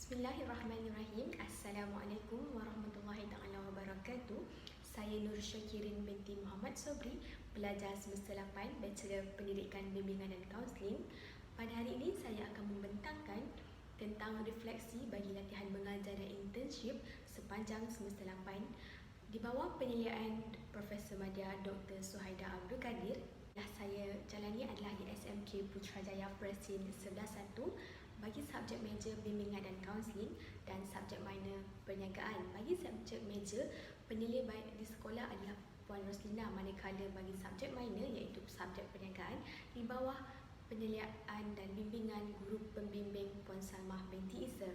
Bismillahirrahmanirrahim. Assalamualaikum warahmatullahi taala wabarakatuh. Saya Nur Syakirin binti Muhammad Sobri, pelajar semester 8 Bachelor Pendidikan Bimbingan dan Kaunseling. Pada hari ini saya akan membentangkan tentang refleksi bagi latihan mengajar dan internship sepanjang semester 8 di bawah penyeliaan Profesor Madya Dr. Suhaida Abdul Kadir. Yang saya jalani adalah di SMK Putrajaya Presin 11-1 bagi subjek major bimbingan dan kaunseling dan subjek minor perniagaan. Bagi subjek major, penilai baik di sekolah adalah Puan Roslina, manakala bagi subjek minor iaitu subjek perniagaan di bawah penilaian dan bimbingan guru pembimbing Puan Salmah binti Isa.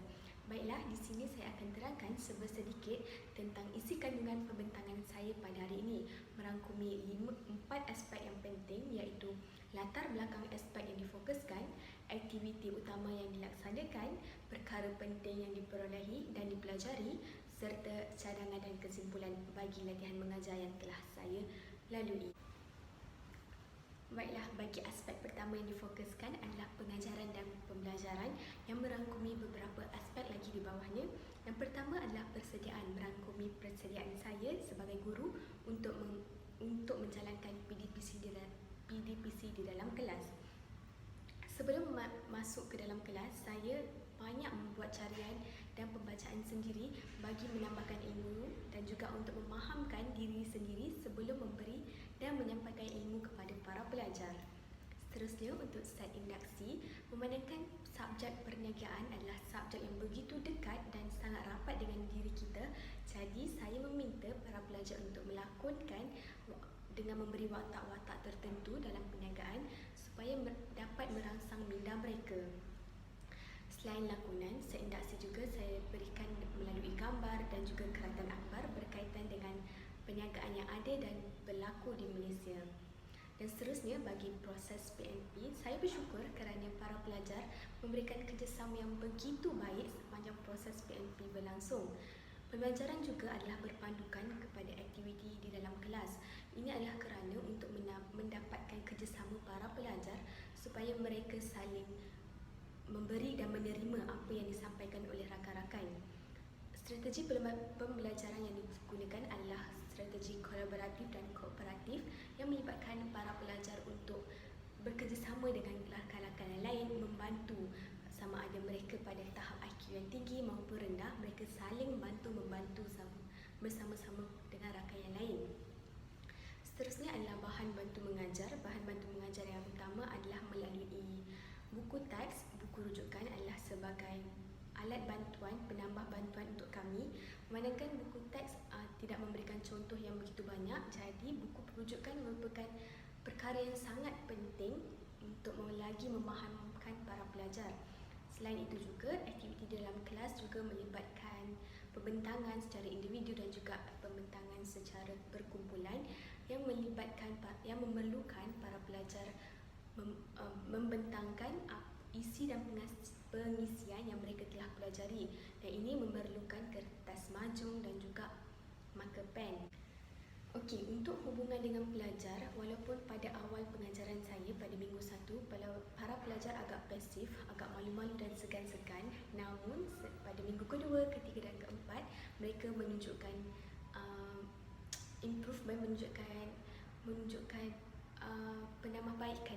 Baiklah, di sini saya akan terangkan sedikit tentang isi kandungan pembentangan saya pada hari ini, merangkumi 4 aspek yang penting iaitu latar belakang aspek yang difokuskan, aktiviti utama yang dilaksanakan, perkara penting yang diperolehi dan dipelajari, serta cadangan dan kesimpulan bagi latihan mengajar yang telah saya lalui. Baiklah, bagi aspek pertama yang difokuskan adalah pengajaran dan pembelajaran yang merangkumi beberapa aspek lagi di bawahnya. Yang pertama adalah persediaan, merangkumi persediaan saya sebagai guru untuk menjalankan PDPC di dalam kelas. Sebelum masuk ke dalam kelas, saya banyak membuat carian dan pembacaan sendiri bagi menambahkan ilmu dan juga untuk memahamkan diri sendiri sebelum memberi dan menyampaikan ilmu kepada para pelajar. Seterusnya, untuk set induksi, memandangkan subjek perniagaan adalah subjek yang begitu dekat dan sangat rapat dengan diri kita, jadi saya meminta para pelajar untuk melakonkan dengan memberi watak-watak tertentu dalam perniagaan supaya dapat merangsang minda mereka. Selain lakonan, set induksi juga saya berikan melalui gambar dan juga keratan akhbar berkaitan dengan perniagaan yang ada dan berlaku di Malaysia. Dan seterusnya, bagi proses PNP, saya bersyukur kerana para pelajar memberikan kerjasama yang begitu baik sepanjang proses PNP berlangsung. Pembelajaran juga adalah berpandukan kepada aktiviti di dalam kelas. Ini adalah kerana untuk mendapatkan kerjasama para pelajar supaya mereka saling memberi dan menerima apa yang disampaikan oleh rakan-rakan. Strategi pembelajaran yang digunakan adalah strategi kolaboratif dan kooperatif yang melibatkan para pelajar untuk bekerjasama dengan rakan-rakan yang lain, membantu sama ada mereka pada tahap IQ yang tinggi maupun rendah, mereka saling membantu bersama-sama dengan rakan yang lain. Seterusnya adalah bahan bantu mengajar. Bahan bantu mengajar yang utama adalah melalui buku teks. Buku rujukan adalah sebagai alat bantuan, penambah bantuan untuk kami. Manakala buku teks tidak memberikan contoh yang begitu banyak, jadi buku rujukan merupakan perkara yang sangat penting untuk lagi memahamkan para pelajar. Selain itu juga, aktiviti dalam kelas juga melibatkan pembentangan secara individu dan juga pembentangan secara berkumpulan yang memerlukan para pelajar membentangkan isi dan pengisian yang mereka telah pelajari, dan ini memerlukan kertas majung dan juga marker pen. Okey, untuk hubungan dengan pelajar, walaupun pada awal pengajaran saya pada minggu 1, para pelajar agak pasif, agak malu-malu dan segan-segan, namun pada minggu kedua, ketiga dan keempat, mereka menunjukkan improvement, menunjukkan penambahbaikan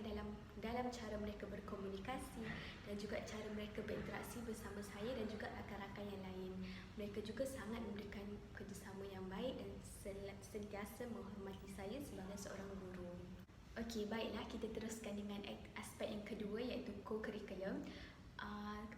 dalam cara mereka berkomunikasi dan juga cara mereka berinteraksi bersama saya dan juga rakan-rakan yang lain. Mereka juga sangat memberikan kerjasama yang baik dan sentiasa menghormati saya sebagai seorang guru. Okey, baiklah, kita teruskan dengan aspek yang kedua iaitu co-curriculum.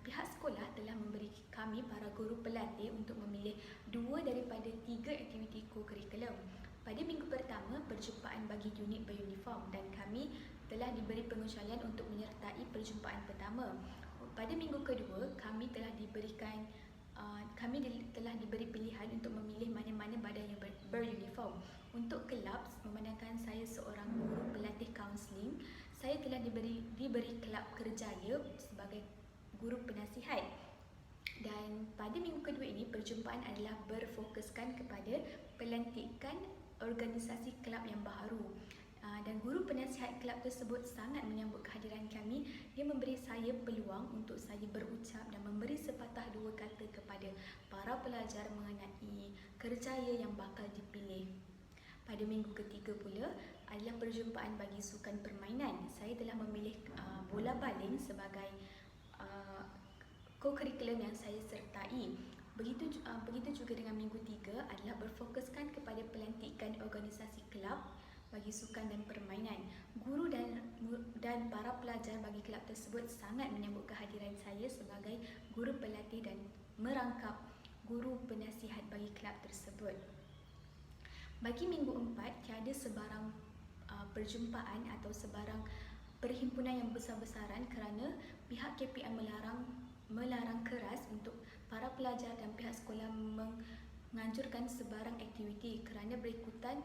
Pihak sekolah telah memberi kami para guru pelatih untuk memilih 2 daripada 3 aktiviti co-curriculum. Pada minggu pertama, perjumpaan bagi unit beruniform dan kami telah diberi pengecualian untuk menyertai perjumpaan pertama. Pada minggu kedua, kami telah diberi pilihan untuk memilih mana-mana badan yang beruniform. Untuk kelab, memandangkan saya seorang guru pelatih kaunseling, saya telah diberi kelab kerjaya sebagai guru penasihat. Dan pada minggu kedua ini, perjumpaan adalah berfokuskan kepada pelantikan organisasi kelab yang baharu. Dan guru penasihat kelab tersebut sangat menyambut kehadiran kami. Dia memberi saya peluang untuk saya berucap dan memberi sepatah dua kata kepada para pelajar mengenai kerjaya yang bakal dipilih. Pada minggu ketiga pula adalah perjumpaan bagi sukan permainan. Saya telah memilih bola baling sebagai co-curriculum yang saya sertai. Begitu juga dengan minggu 3 adalah berfokuskan kepada pelantikan organisasi kelab bagi sukan dan permainan. Guru dan para pelajar bagi kelab tersebut sangat menyambut kehadiran saya sebagai guru pelatih dan merangkap guru penasihat bagi kelab tersebut. Bagi minggu 4, tiada sebarang perjumpaan atau sebarang perhimpunan yang besar-besaran kerana pihak KPM melarang keras untuk para pelajar dan pihak sekolah menganjurkan sebarang aktiviti kerana berikutan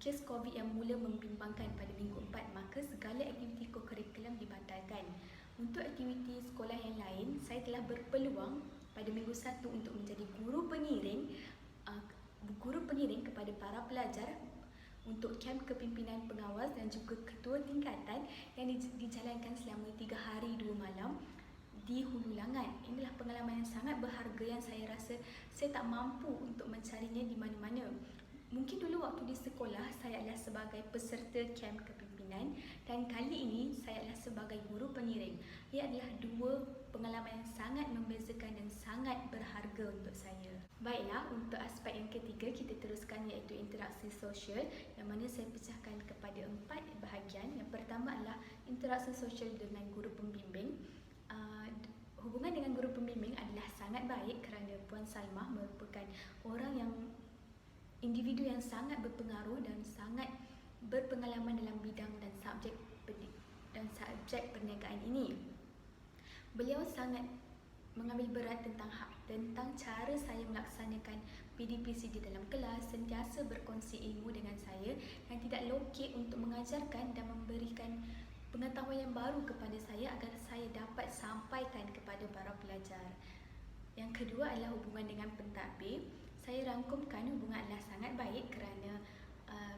kes COVID yang mula membimbangkan pada minggu 4, maka segala aktiviti co-curriculum dibatalkan. Untuk aktiviti sekolah yang lain, saya telah berpeluang pada minggu 1 untuk menjadi guru pengiring kepada para pelajar untuk kem kepimpinan pengawas dan juga ketua tingkatan yang dijalankan selama 3 hari 2 malam di Hulu Langat. Inilah pengalaman yang sangat berharga yang saya rasa saya tak mampu untuk mencarinya di mana-mana. Mungkin dulu waktu di sekolah saya adalah sebagai peserta kem kepimpinan dan kali ini saya adalah sebagai guru pengiring. Ia adalah dua pengalaman yang sangat membezakan dan sangat berharga untuk saya. Baiklah, untuk aspek yang ketiga kita teruskan iaitu interaksi sosial yang mana saya pecahkan kepada 4 bahagian. Yang pertama adalah interaksi sosial dengan guru pembimbing. Hubungan dengan guru pembimbing adalah sangat baik kerana Puan Salmah merupakan individu yang sangat berpengaruh dan sangat berpengalaman dalam bidang dan subjek perniagaan ini. Beliau sangat mengambil berat tentang cara saya melaksanakan PDPC di dalam kelas, sentiasa berkongsi ilmu dengan saya dan tidak lokek untuk mengajarkan dan memberikan pengetahuan yang baru kepada saya agar saya dapat sampaikan kepada para pelajar. Yang kedua adalah hubungan dengan pentadbir. Saya rangkumkan hubungan adalah sangat baik kerana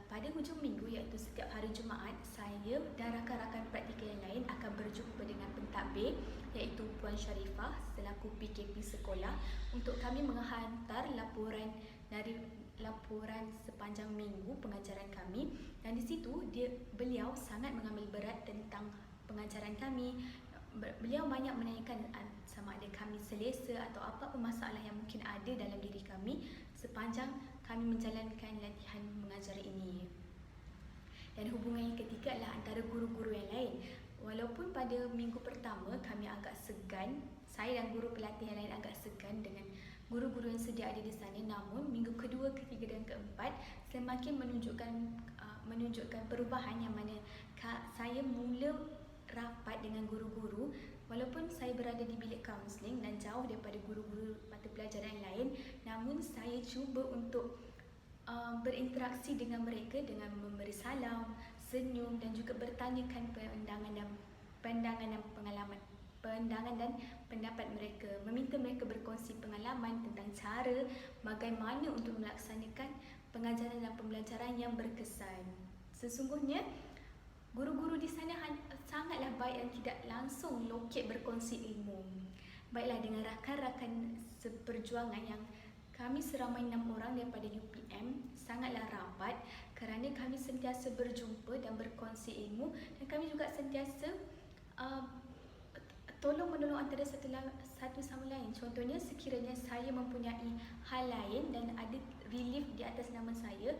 pada hujung minggu iaitu setiap hari Jumaat, saya dan rakan-rakan praktikal yang lain akan berjumpa dengan pentadbir iaitu Puan Sharifah selaku PKP sekolah untuk kami menghantar laporan sepanjang minggu pengajaran kami, dan di situ beliau sangat mengambil berat tentang pengajaran kami. Beliau banyak menanyakan sama ada kami selesa atau apa masalah yang mungkin ada dalam diri kami sepanjang kami menjalankan latihan mengajar ini. Dan hubungan yang ketiga adalah antara guru-guru yang lain. Walaupun pada minggu pertama kami agak segan, saya dan guru pelatih yang lain agak segan dengan guru-guru yang sedia ada di sana, namun minggu kedua, ketiga dan keempat semakin menunjukkan perubahan yang mana saya mula rapat dengan guru-guru. Walaupun saya berada di bilik kaunseling dan jauh daripada guru-guru mata pelajaran lain, namun saya cuba untuk berinteraksi dengan mereka dengan memberi salam, senyum dan juga bertanyakan pandangan dan pendapat mereka, meminta mereka berkongsi pengalaman tentang cara bagaimana untuk melaksanakan pengajaran dan pembelajaran yang berkesan. Sesungguhnya guru-guru di sana sangatlah baik dan tidak langsung lokek berkongsi ilmu. Baiklah, dengan rakan-rakan seperjuangan yang kami seramai 6 orang daripada UPM sangatlah rapat kerana kami sentiasa berjumpa dan berkongsi ilmu, dan kami juga sentiasa tolong-menolong antara satu sama lain. Contohnya, sekiranya saya mempunyai hal lain dan ada relief di atas nama saya,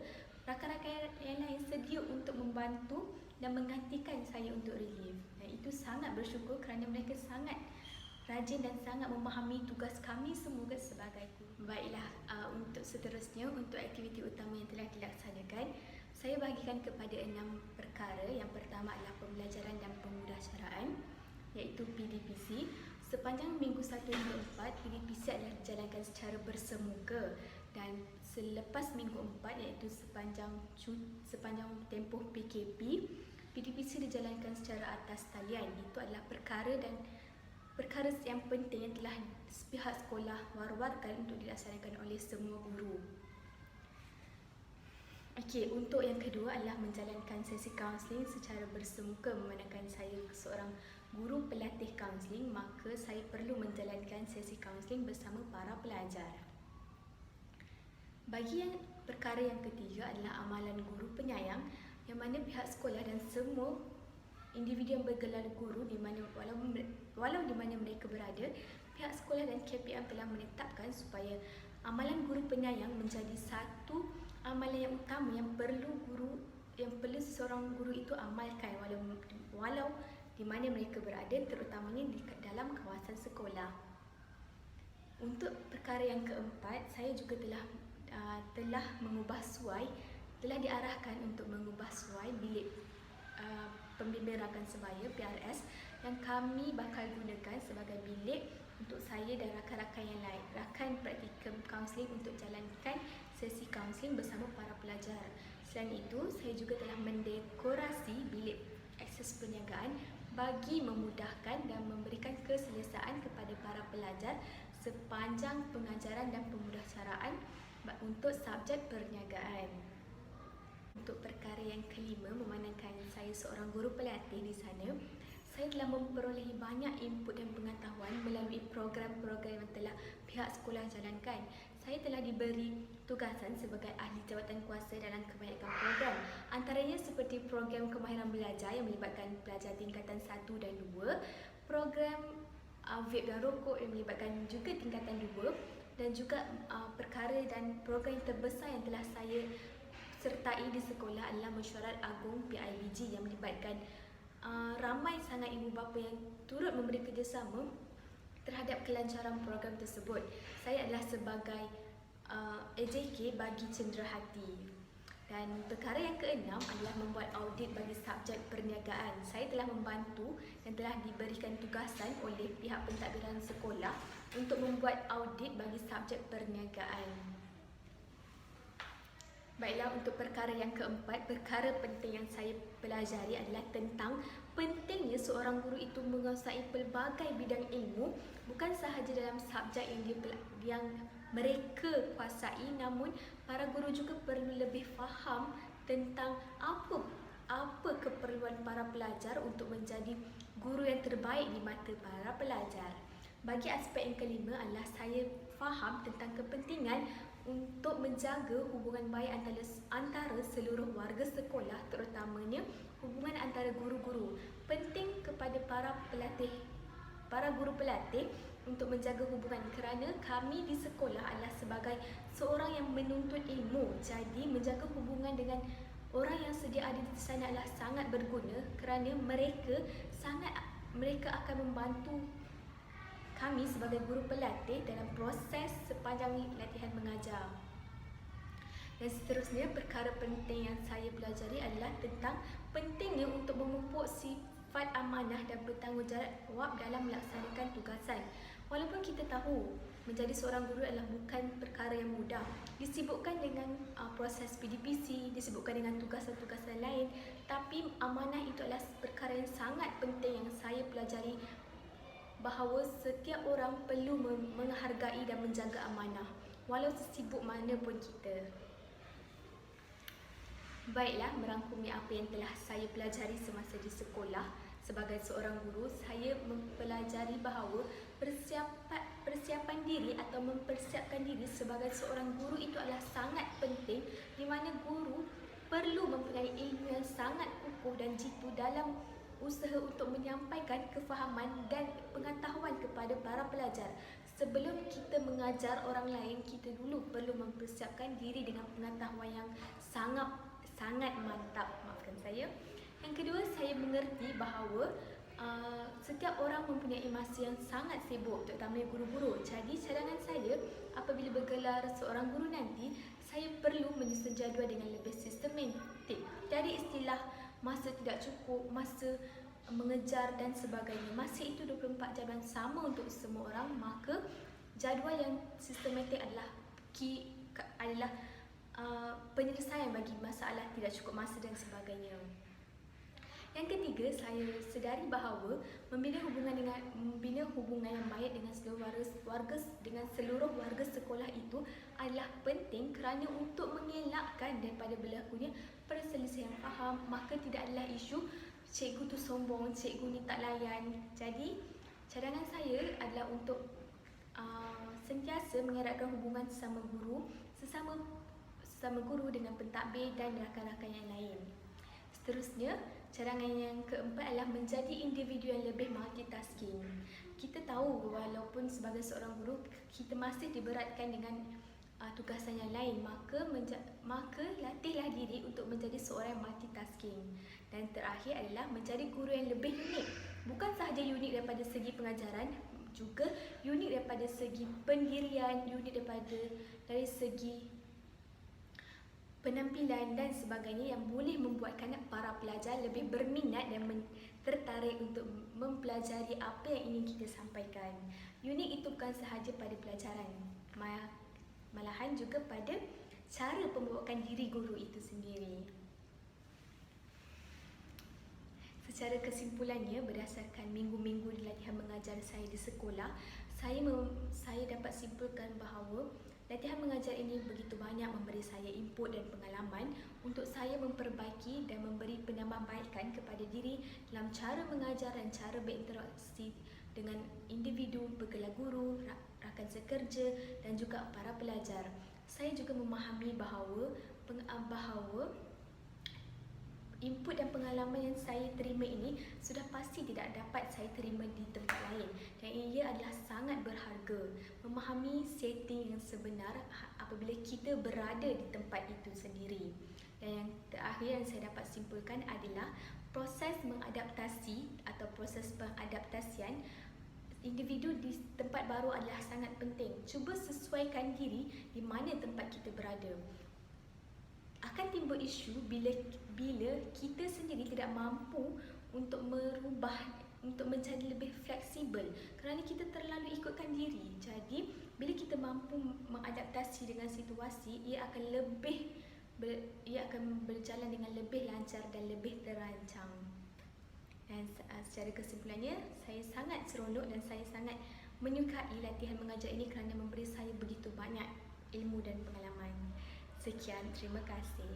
rakan-rakan yang lain sedia untuk membantu dan menggantikan saya untuk relief. Dan itu sangat bersyukur kerana mereka sangat rajin dan sangat memahami tugas kami semua sebagai guru. Baiklah, untuk seterusnya, untuk aktiviti utama yang telah dilaksanakan, saya bahagikan kepada 6 perkara. Yang pertama adalah pembelajaran dan pemudahcaraan, iaitu PDPC. Sepanjang minggu 1 hingga 4, PDPC adalah dijalankan secara bersemuka, dan selepas minggu 4 iaitu sepanjang tempoh PKP, PDPC dijalankan secara atas talian. Itu adalah perkara yang penting yang telah pihak sekolah war-warkan untuk dilaksanakan oleh semua guru. Okey, untuk yang kedua adalah menjalankan sesi kaunseling secara bersemuka. Memandangkan saya seorang guru pelatih kaunseling, maka saya perlu menjalankan sesi kaunseling bersama para pelajar. Bagi yang perkara yang ketiga adalah amalan guru penyayang, yang mana pihak sekolah dan semua individu yang bergelar guru di mana walau di mana mereka berada, pihak sekolah dan KPM telah menetapkan supaya amalan guru penyayang menjadi satu amalan yang utama yang perlu seseorang guru itu amalkan walau di mana mereka berada, terutamanya di dalam kawasan sekolah. Untuk perkara yang keempat, saya juga telah mengubah suai, telah diarahkan untuk mengubah suai bilik pembimbing rakan sebaya PRS yang kami bakal gunakan sebagai bilik untuk saya dan rakan-rakan yang lain, rakan praktikum kaunseling untuk jalankan sesi kaunseling bersama para pelajar. Selain itu, saya juga telah mendekorasi bilik akses perniagaan bagi memudahkan dan memberikan keselesaan kepada para pelajar sepanjang pengajaran dan pemudahcaraan untuk subjek perniagaan. Untuk perkara yang kelima, memandangkan saya seorang guru pelatih di sana, saya telah memperolehi banyak input dan pengetahuan melalui program-program yang telah pihak sekolah jalankan. Saya telah diberi tugasan sebagai ahli jawatan kuasa dalam kebanyakan program. Antaranya seperti program kemahiran belajar yang melibatkan pelajar tingkatan 1 dan 2, program vape dan rokok yang melibatkan juga tingkatan 2, dan juga perkara dan program yang terbesar yang telah saya sertai di sekolah adalah Mesyuarat Agung PIBG yang melibatkan ramai sangat ibu bapa yang turut memberi kerjasama terhadap kelancaran program tersebut. Saya adalah sebagai AJK bagi cenderahati. Dan perkara yang keenam adalah membuat audit bagi subjek perniagaan. Saya telah membantu dan telah diberikan tugasan oleh pihak pentadbiran sekolah untuk membuat audit bagi subjek perniagaan. Baiklah, untuk perkara yang keempat, perkara penting yang saya pelajari adalah tentang pentingnya seorang guru itu menguasai pelbagai bidang ilmu, bukan sahaja dalam subjek yang mereka kuasai, namun para guru juga perlu lebih faham tentang apa keperluan para pelajar untuk menjadi guru yang terbaik di mata para pelajar. Bagi aspek yang kelima adalah saya faham tentang kepentingan untuk menjaga hubungan baik antara seluruh warga sekolah, terutamanya hubungan antara guru-guru. Penting kepada para guru pelatih untuk menjaga hubungan, kerana kami di sekolah adalah sebagai seorang yang menuntut ilmu. Jadi menjaga hubungan dengan orang yang sedia ada di sana adalah sangat berguna, kerana mereka akan membantu kami sebagai guru pelatih dalam proses sepanjang latihan mengajar. Dan seterusnya, perkara penting yang saya pelajari adalah tentang pentingnya untuk memupuk sifat amanah dan bertanggungjawab dalam melaksanakan tugasan. Walaupun kita tahu menjadi seorang guru adalah bukan perkara yang mudah, disibukkan dengan proses PDPC, disibukkan dengan tugasan-tugasan lain, tapi amanah itu adalah perkara yang sangat penting yang saya pelajari, bahawa setiap orang perlu menghargai dan menjaga amanah walau sesibuk mana pun kita. Baiklah, merangkumi apa yang telah saya pelajari semasa di sekolah sebagai seorang guru, saya mempelajari bahawa persiapan diri atau mempersiapkan diri sebagai seorang guru itu adalah sangat penting, di mana guru perlu mempunyai ilmu yang sangat kukuh dan jitu dalam usaha untuk menyampaikan kefahaman dan pengetahuan kepada para pelajar. Sebelum kita mengajar orang lain, kita dulu perlu mempersiapkan diri dengan pengetahuan yang sangat mantap. Maafkan saya. Yang kedua, saya mengerti bahawa setiap orang mempunyai masa yang sangat sibuk, terutamanya guru-guru. Jadi cadangan saya apabila bergelar seorang guru nanti, saya perlu menyusun jadual dengan lebih sistematik. Dari istilah masa tidak cukup, masa mengejar dan sebagainya. Masa itu 24 jam dan sama untuk semua orang, maka jadual yang sistematik adalah penyelesaian bagi masalah tidak cukup masa dan sebagainya. Yang ketiga, saya sedari bahawa membina hubungan yang baik dengan seluruh warga sekolah itu adalah penting kerana untuk mengelakkan daripada berlakunya perselisihan faham. Maka tidak adalah isu cikgu tu sombong, cikgu ni tak layan. Jadi cadangan saya adalah untuk sentiasa mengeratkan hubungan sesama guru dengan pentadbir dan rakan-rakan yang lain. Seterusnya, cadangan yang keempat adalah menjadi individu yang lebih multitasking. Kita tahu walaupun sebagai seorang guru kita masih diberatkan dengan tugasan yang lain, maka latihlah diri untuk menjadi seorang yang multitasking. Dan terakhir adalah menjadi guru yang lebih unik. Bukan sahaja unik daripada segi pengajaran, juga unik daripada segi pendirian, unik dari segi penampilan dan sebagainya yang boleh membuatkan para pelajar lebih berminat dan tertarik untuk mempelajari apa yang ingin kita sampaikan. Unik itu bukan sahaja pada pelajaran, malahan juga pada cara pembawakan diri guru itu sendiri. Secara kesimpulannya, berdasarkan minggu-minggu latihan mengajar saya di sekolah, saya dapat simpulkan bahawa latihan mengajar ini begitu banyak memberi saya input dan pengalaman untuk saya memperbaiki dan memberi penambahbaikan kepada diri dalam cara mengajar dan cara berinteraksi dengan individu, bergelar guru, rakan sekerja dan juga para pelajar. Saya juga memahami bahawa input dan pengalaman yang saya terima ini sudah pasti tidak dapat saya terima di tempat lain, dan ia adalah sangat berharga. Memahami setting yang sebenar apabila kita berada di tempat itu sendiri. Dan yang terakhir yang saya dapat simpulkan adalah proses mengadaptasi atau proses pengadaptasian individu di tempat baru adalah sangat penting. Cuba sesuaikan diri di mana tempat kita berada. Akan timbul isu bila kita sendiri tidak mampu untuk merubah, untuk menjadi lebih fleksibel kerana kita terlalu ikutkan diri. Jadi bila kita mampu mengadaptasi dengan situasi, ia akan berjalan dengan lebih lancar dan lebih terancang. Dan secara kesimpulannya, saya sangat seronok dan saya sangat menyukai latihan mengajar ini kerana memberi saya begitu banyak ilmu dan pengalaman. Sekian, terima kasih.